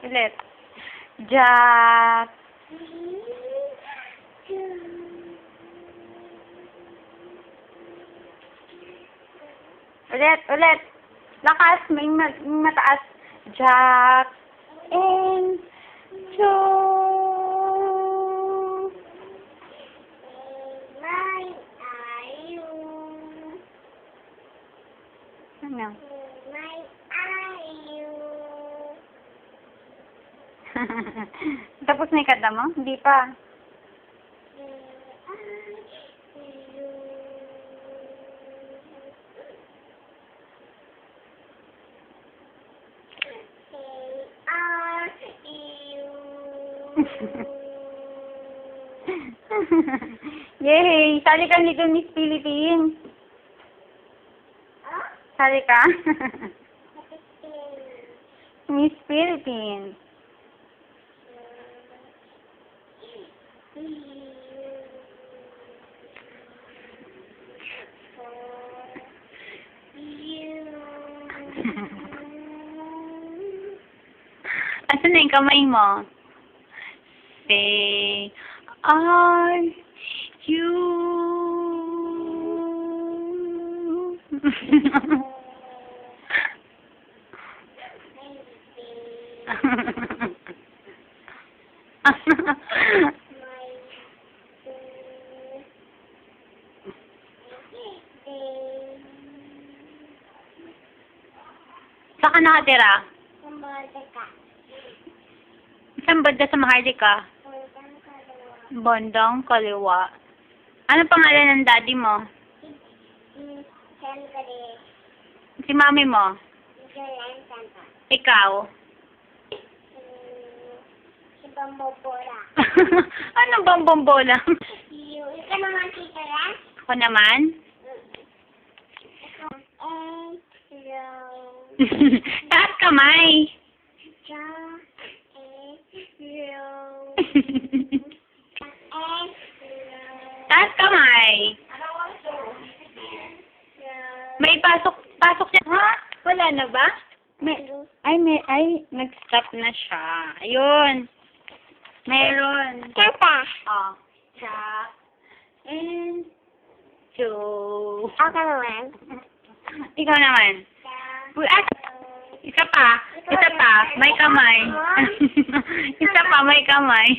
Ulit. Jack. Ulit. Lakas, may mataas. Jack and Joe. Ano? Tapos na yung kanta mo? Hindi pa. Yay! Sali ka dito, Miss Philippines. Sali ka? Miss Philippines. Asan na yung kamay mo? Say, are you? Saan ka nakatira? Saan ba sa Maharlika? Bandang kaliwa. Ano pangalan ng daddy mo? Si mami mo? Ikaw? Si Bambobola. Ano bang bombola? Ikaw naman, tita Ran? Ako naman? Taas kamay. Taas kamay. May pasok siya. Ha? Wala na ba? Nag-stop na siya. Ayun. Meron. Tata. Oh. Jack and Joe. Ako naman. Ikaw naman. Isa pa. May kamay. Isa pa, may kamay.